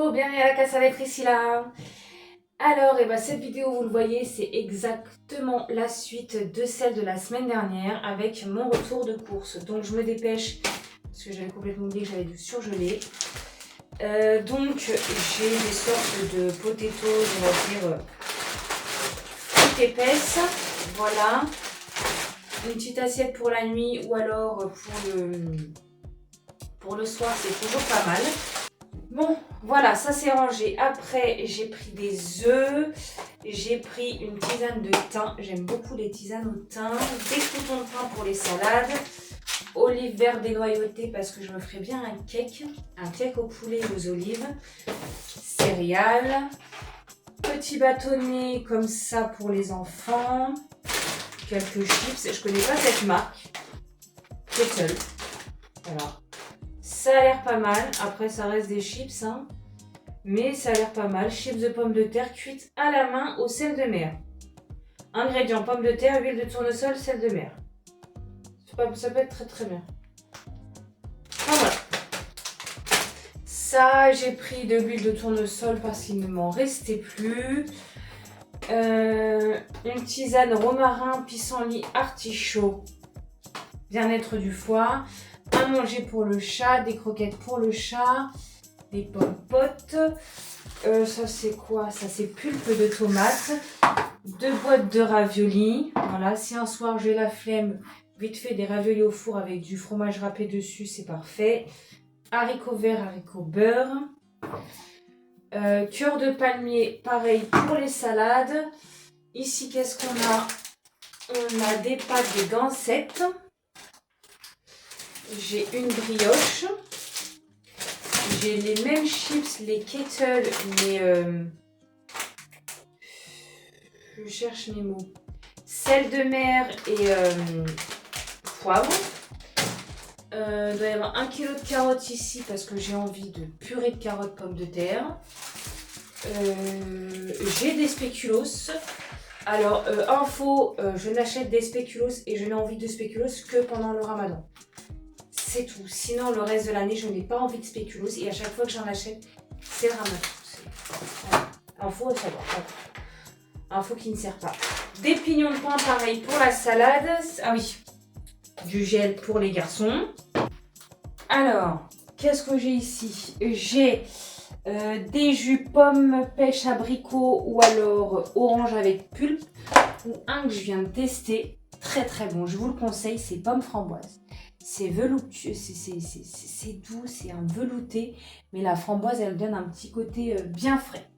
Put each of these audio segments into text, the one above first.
Hello, bienvenue à la Casa de Priscilla. Alors, cette vidéo, vous le voyez, c'est exactement la suite de celle de la semaine dernière avec mon retour de course. Donc, je me dépêche parce que j'avais complètement oublié que j'avais dû surgeler. Donc, j'ai des sortes de potatoes, on va dire, toutes épaisses. Voilà. Une petite assiette pour la nuit ou alors pour le soir, c'est toujours pas mal. Bon, voilà, ça c'est rangé. Après, j'ai pris des œufs, j'ai pris une tisane de thym. J'aime beaucoup les tisanes au thym. Des croûtons de pain pour les salades. Olives vertes dénoyautées parce que je me ferai bien un cake au poulet et aux olives. Céréales. Petit bâtonnet comme ça pour les enfants. Quelques chips. Je connais pas cette marque. Kettle. Voilà. Ça a l'air pas mal. Après, ça reste des chips, hein. Mais ça a l'air pas mal. Chips de pommes de terre cuites à la main au sel de mer. Ingrédients, pommes de terre, huile de tournesol, sel de mer. Ça peut être très très bien. Enfin voilà. Ça, j'ai pris de l'huile de tournesol parce qu'il ne m'en restait plus. Une tisane romarin, pissenlit, artichaut. Bien-être du foie. À manger pour le chat, des croquettes pour le chat, des pommes potes. Ça c'est quoi? Ça c'est pulpe de tomates. 2 boîtes de raviolis. Voilà, si un soir j'ai la flemme, vite fait des raviolis au four avec du fromage râpé dessus, c'est parfait. Haricots verts, haricots beurre. Cœur de palmier, pareil pour les salades. Ici, qu'est-ce qu'on a? On a des pâtes, des gansettes. J'ai une brioche. J'ai les mêmes chips, les Kettle, mais je cherche mes mots. Sel de mer et poivre. Il doit y avoir 1 kg de carottes ici parce que j'ai envie de purée de carottes pommes de terre. J'ai des spéculoos. Alors, info, je n'achète des spéculoos et je n'ai envie de spéculoos que pendant le ramadan. C'est tout. Sinon, le reste de l'année, je n'ai pas envie de spéculoos et à chaque fois que j'en achète, c'est le ramadan. Voilà. Info à savoir. Info qui ne sert pas. Des pignons de pain, pareil pour la salade. Ah oui, du gel pour les garçons. Alors, qu'est-ce que j'ai ici? J'ai des jus pommes, pêche, abricot ou alors orange avec pulpe. Ou un que je viens de tester. Très très bon. Je vous le conseille, c'est pommes framboises. C'est velouté, c'est doux, c'est un velouté. Mais la framboise, elle donne un petit côté bien frais.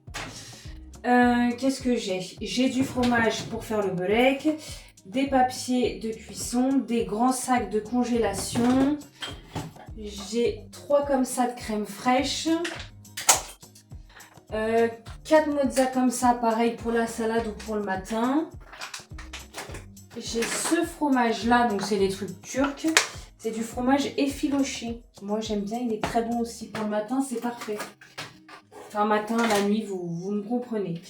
Qu'est-ce que j'ai? J'ai du fromage pour faire le beurek, des papiers de cuisson, des grands sacs de congélation. J'ai 3 comme ça de crème fraîche. 4 mozza comme ça, pareil pour la salade ou pour le matin. J'ai ce fromage là, donc c'est des trucs turcs. C'est du fromage effiloché. Moi j'aime bien, il est très bon aussi. Pour le matin, c'est parfait. Enfin, matin, la nuit, vous me comprenez.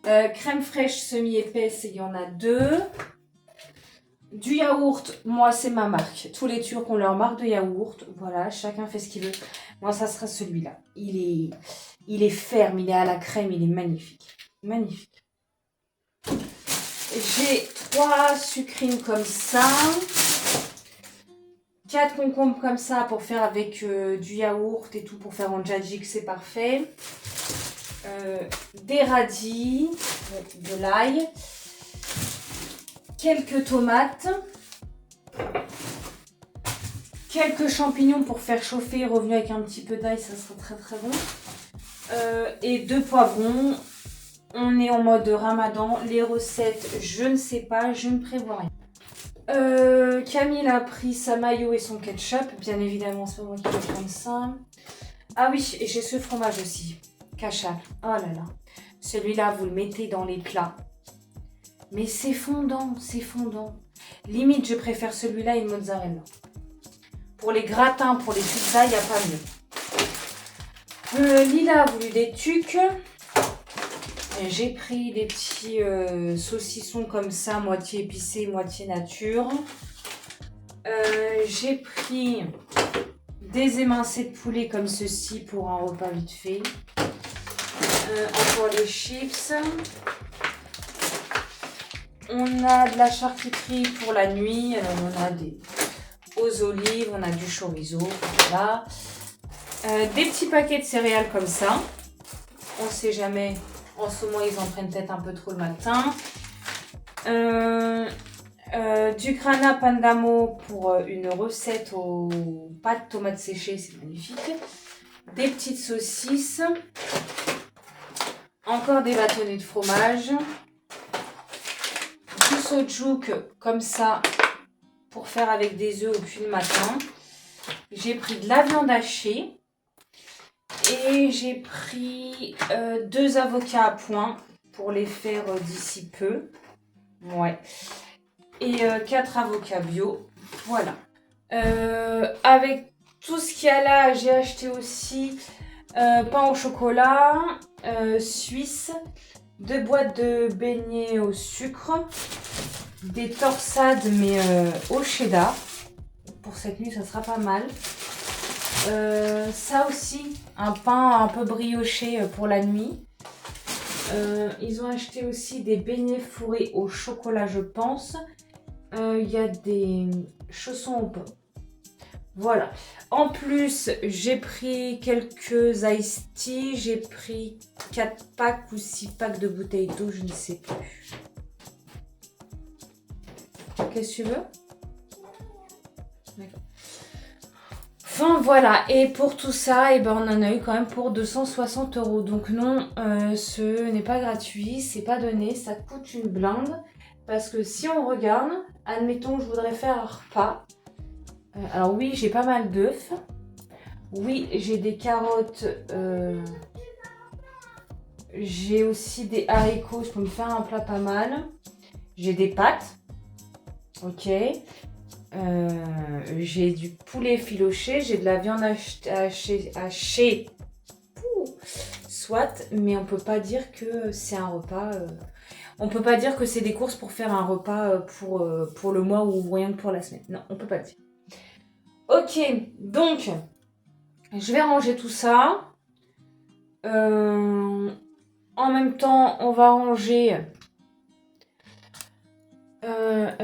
Crème fraîche semi-épaisse, il y en a 2. Du yaourt, moi c'est ma marque. Tous les Turcs ont leur marque de yaourt. Voilà, chacun fait ce qu'il veut. Moi, ça sera celui-là. Il est ferme, il est à la crème, il est magnifique. Magnifique. J'ai 3 sucrines comme ça. 4 concombres comme ça pour faire avec du yaourt et tout, pour faire en djadjik, c'est parfait. Des radis, de l'ail. Quelques tomates. Quelques champignons pour faire chauffer, revenu avec un petit peu d'ail, ça sera très très bon. Et 2 poivrons. On est en mode ramadan. Les recettes, je ne sais pas, je ne prévois rien. Camille a pris sa mayo et son ketchup. Bien évidemment, c'est pas moi qui vais prendre ça. Ah oui, et j'ai ce fromage aussi. Cachal. Oh là là. Celui-là, vous le mettez dans les plats. Mais c'est fondant, c'est fondant. Limite, je préfère celui-là et le mozzarella. Pour les gratins, pour les pizzas, il n'y a pas mieux. Lila a voulu des tucs. J'ai pris des petits saucissons comme ça, moitié épicé, moitié nature. J'ai pris des émincés de poulet comme ceci pour un repas vite fait. Encore les chips. On a de la charcuterie pour la nuit. Alors, on a des aux olives, on a du chorizo. Voilà. Des petits paquets de céréales comme ça. On ne sait jamais. En ce moment, ils en prennent peut-être un peu trop le matin. Du grana pandamo pour une recette aux pâtes tomates séchées. C'est magnifique. Des petites saucisses. Encore des bâtonnets de fromage. Du sojouk comme ça pour faire avec des œufs au cuit le matin. J'ai pris de la viande hachée et j'ai pris 2 avocats à point pour les faire d'ici peu. Ouais. Et 4 avocats bio. Voilà. Avec tout ce qu'il y a là, j'ai acheté aussi pain au chocolat suisse. 2 boîtes de beignets au sucre, des torsades mais au cheddar. Pour cette nuit, ça sera pas mal. Ça aussi, un pain un peu brioché pour la nuit. Ils ont acheté aussi des beignets fourrés au chocolat, je pense. Il y a des chaussons au pain. Voilà. En plus, j'ai pris quelques iced tea. J'ai pris 4 packs ou 6 packs de bouteilles d'eau, je ne sais plus. Qu'est-ce que tu veux? D'accord. Enfin voilà, et pour tout ça, eh ben, on en a eu quand même pour 260 €. Donc non, ce n'est pas gratuit, c'est pas donné, ça coûte une blinde. Parce que si on regarde, admettons que je voudrais faire un repas. Alors oui, j'ai pas mal d'œufs. Oui, j'ai des carottes. J'ai aussi des haricots, je peux me faire un plat pas mal. J'ai des pâtes. Ok. J'ai du poulet filoché, j'ai de la viande hachée. Soit, mais on peut pas dire que c'est un repas. On peut pas dire que c'est des courses pour faire un repas pour le mois ou rien que pour la semaine. Non, on peut pas le dire. Ok, donc je vais ranger tout ça. En même temps, on va ranger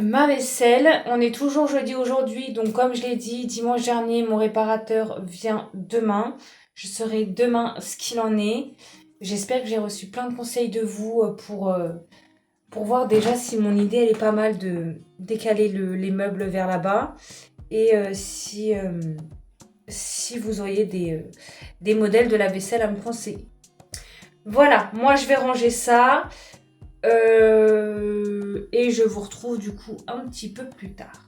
ma vaisselle. On est toujours jeudi aujourd'hui, donc comme je l'ai dit, dimanche dernier, mon réparateur vient demain. Je saurai demain ce qu'il en est. J'espère que j'ai reçu plein de conseils de vous pour voir déjà si mon idée elle est pas mal de décaler les meubles vers là-bas. Et si vous auriez des modèles de la vaisselle à me conseiller. Voilà, moi je vais ranger ça. Et je vous retrouve du coup un petit peu plus tard.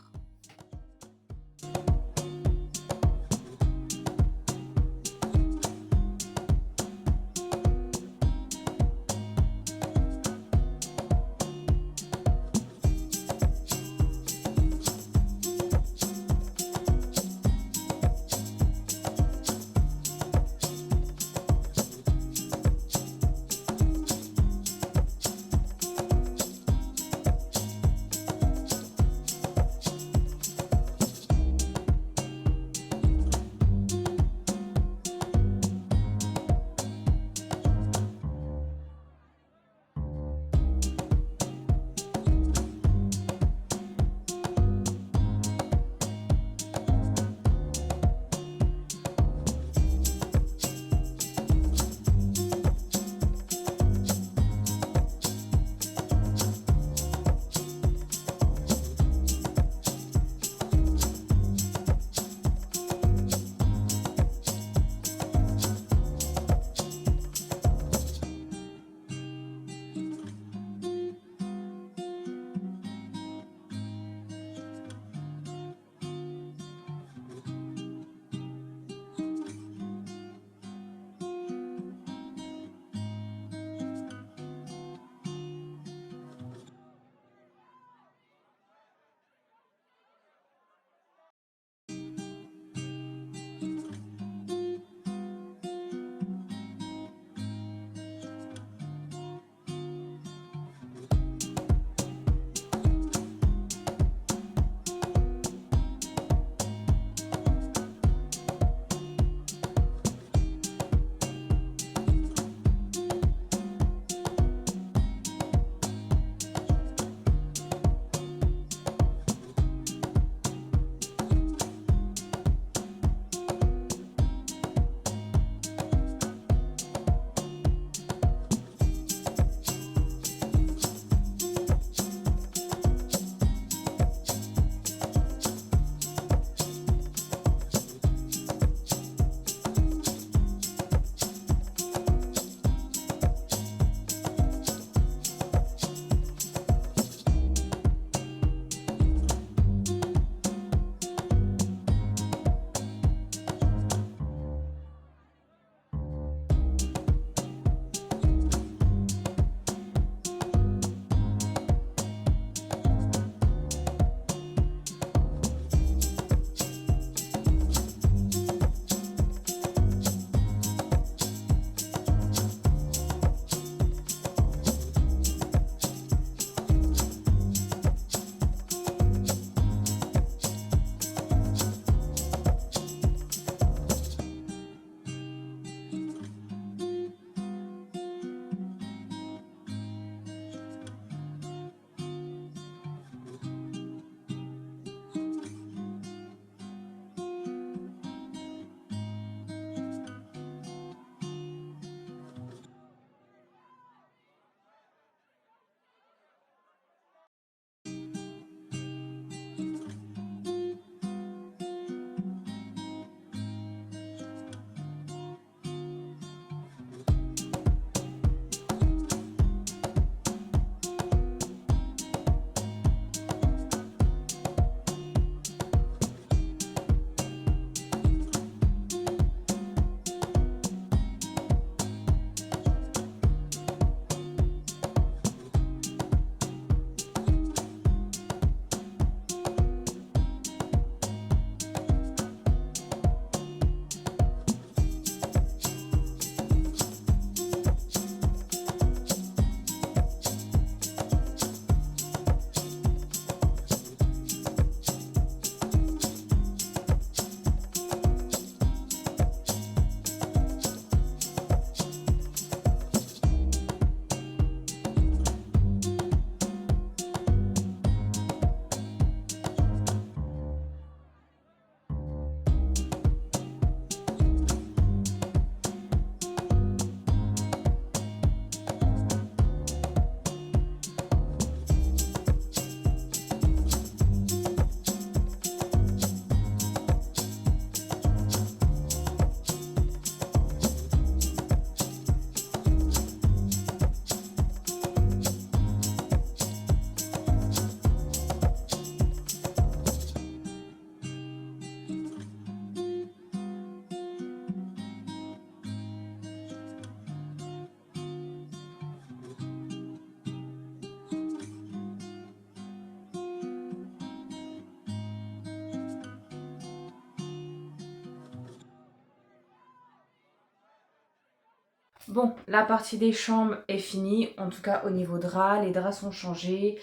Bon, la partie des chambres est finie. En tout cas, au niveau draps, les draps sont changés.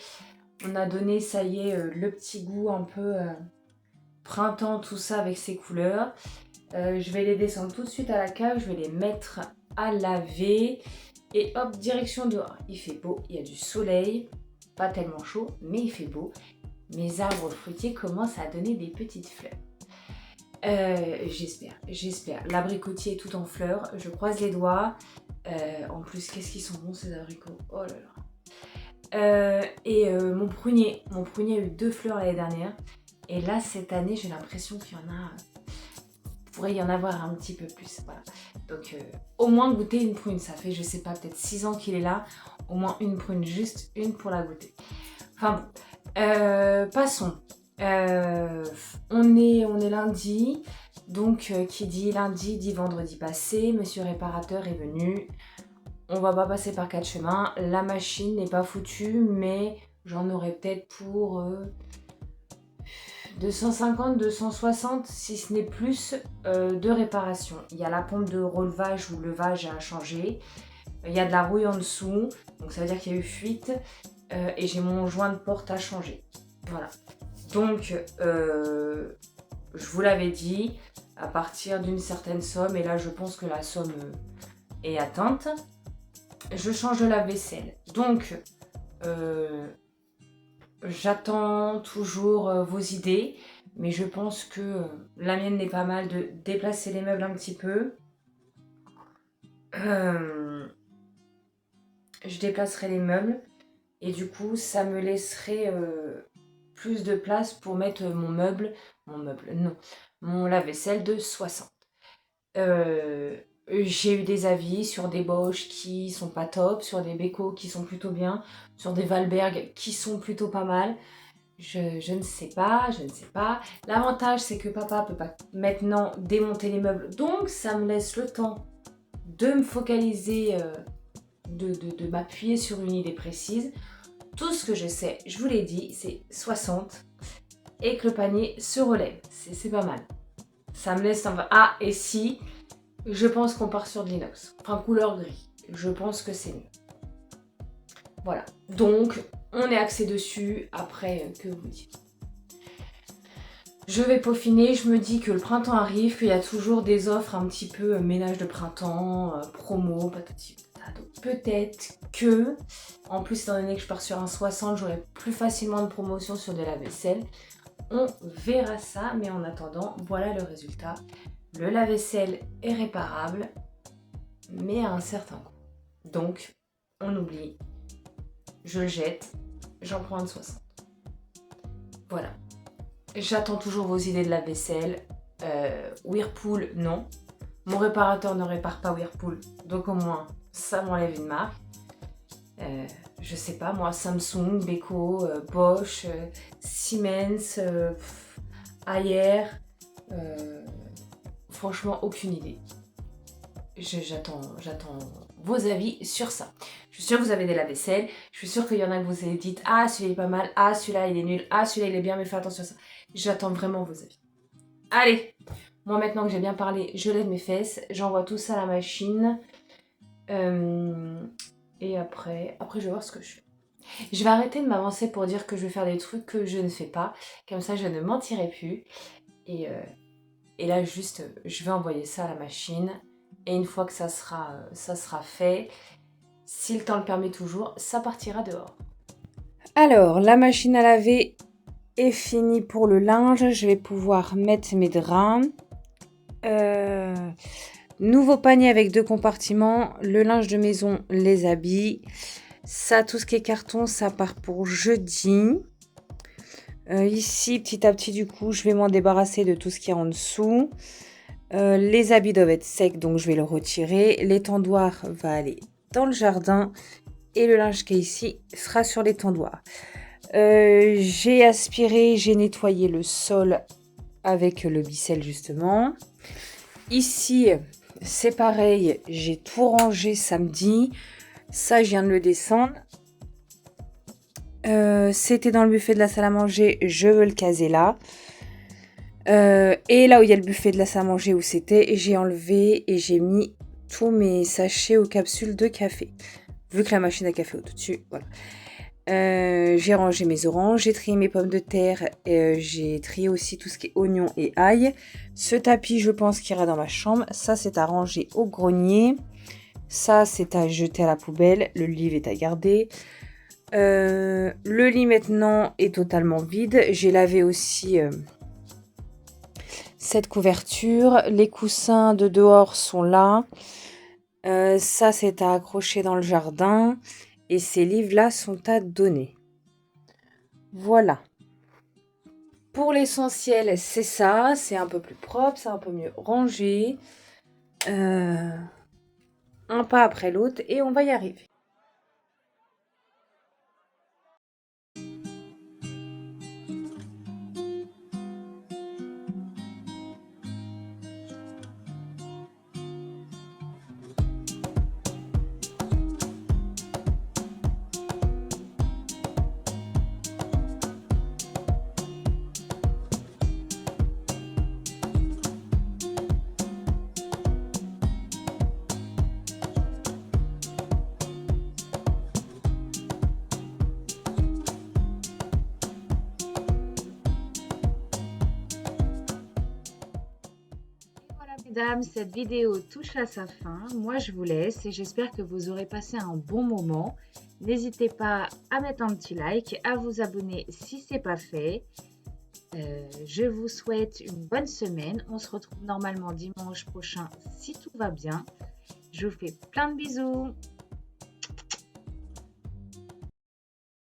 On a donné, ça y est, le petit goût un peu printemps, tout ça avec ses couleurs. Je vais les descendre tout de suite à la cave. Je vais les mettre à laver. Et hop, direction dehors. Il fait beau, il y a du soleil. Pas tellement chaud, mais il fait beau. Mes arbres fruitiers commencent à donner des petites fleurs. J'espère. L'abricotier est tout en fleurs. Je croise les doigts. En plus, qu'est-ce qu'ils sont bons ces abricots. Oh là là. Mon prunier a eu 2 fleurs l'année dernière. Et là, cette année, j'ai l'impression qu'il y en a... pourrait y en avoir un petit peu plus. Voilà. Donc, au moins goûter une prune. Ça fait, je sais pas, peut-être 6 ans qu'il est là. Au moins une prune, juste une pour la goûter. Enfin bon. Passons. On est lundi. Donc, qui dit lundi dit vendredi passé. Monsieur réparateur est venu. On va pas passer par 4 chemins. La machine n'est pas foutue, mais j'en aurai peut-être pour 250, 260, si ce n'est plus, de réparation. Il y a la pompe de relevage ou levage à changer. Il y a de la rouille en dessous, donc ça veut dire qu'il y a eu fuite. Et j'ai mon joint de porte à changer. Voilà. Donc, je vous l'avais dit, à partir d'une certaine somme, et là je pense que la somme est atteinte, je change de lave-vaisselle. Donc, j'attends toujours vos idées, mais je pense que la mienne n'est pas mal de déplacer les meubles un petit peu. Je déplacerai les meubles et du coup, ça me laisserait plus de place pour mettre mon lave-vaisselle de 60. J'ai eu des avis sur des Bosch qui sont pas top, sur des Beko qui sont plutôt bien, sur des Valberg qui sont plutôt pas mal. Je ne sais pas. L'avantage, c'est que papa peut pas maintenant démonter les meubles, donc ça me laisse le temps de me focaliser, de m'appuyer sur une idée précise. Tout ce que je sais, je vous l'ai dit, c'est 60 et que le panier se relève. C'est pas mal. Ça me laisse un... Ah, et si, je pense qu'on part sur de l'inox. Enfin, couleur gris. Je pense que c'est mieux. Voilà. Donc, on est axé dessus. Après, que vous dites. Je vais peaufiner. Je me dis que le printemps arrive, qu'il y a toujours des offres un petit peu ménage de printemps, promo, patati patata. Donc, peut-être que, en plus, étant donné que je pars sur un 60, j'aurai plus facilement de promotion sur de la vaisselle. On verra ça, mais en attendant, voilà le résultat. Le lave-vaisselle est réparable, mais à un certain coût. Donc, on oublie. Je le jette, j'en prends un de 60. Voilà. J'attends toujours vos idées de lave-vaisselle. Whirlpool, non. Mon réparateur ne répare pas Whirlpool, donc au moins, ça m'enlève une marque. Je sais pas moi, Samsung, Beko, Bosch, Siemens, Haier, franchement aucune idée. J'attends vos avis sur ça. Je suis sûre que vous avez des lave-vaisselle, je suis sûre qu'il y en a que vous avez dit « Ah, celui-là il est pas mal, ah, celui-là il est nul, ah, celui-là il est bien, mais fais attention à ça. » J'attends vraiment vos avis. Allez, moi maintenant que j'ai bien parlé, je lève mes fesses, j'envoie tout ça à la machine. Et après, je vais voir ce que je fais. Je vais arrêter de m'avancer pour dire que je vais faire des trucs que je ne fais pas. Comme ça, je ne mentirai plus. Et là, juste, je vais envoyer ça à la machine. Et une fois que ça sera fait, si le temps le permet toujours, ça partira dehors. Alors, la machine à laver est finie pour le linge. Je vais pouvoir mettre mes draps. Nouveau panier avec 2 compartiments. Le linge de maison, les habits. Ça, tout ce qui est carton, ça part pour jeudi. Ici, petit à petit, du coup, je vais m'en débarrasser de tout ce qui est en dessous. Les habits doivent être secs, donc je vais le retirer. L'étendoir va aller dans le jardin. Et le linge qui est ici sera sur l'étendoir. J'ai aspiré, j'ai nettoyé le sol avec le Bicel, justement. Ici, c'est pareil, j'ai tout rangé samedi. Ça, je viens de le descendre. C'était dans le buffet de la salle à manger, je veux le caser là. Et là où il y a le buffet de la salle à manger où c'était, j'ai enlevé et j'ai mis tous mes sachets aux capsules de café. Vu que la machine à café est au-dessus, voilà. J'ai rangé mes oranges, j'ai trié mes pommes de terre, j'ai trié aussi tout ce qui est oignons et ail. Ce tapis, je pense qu'il ira dans ma chambre. Ça, c'est à ranger au grenier. Ça, c'est à jeter à la poubelle. Le livre est à garder. Le lit maintenant est totalement vide. J'ai lavé aussi cette couverture. Les coussins de dehors sont là. Ça, c'est à accrocher dans le jardin. Et ces livres-là sont à donner. Voilà. Pour l'essentiel, c'est ça. C'est un peu plus propre, c'est un peu mieux rangé. Un pas après l'autre et on va y arriver. Voilà, mesdames, cette vidéo touche à sa fin. Moi, je vous laisse et j'espère que vous aurez passé un bon moment. N'hésitez pas à mettre un petit like, à vous abonner si ce n'est pas fait. Je vous souhaite une bonne semaine. On se retrouve normalement dimanche prochain si tout va bien. Je vous fais plein de bisous.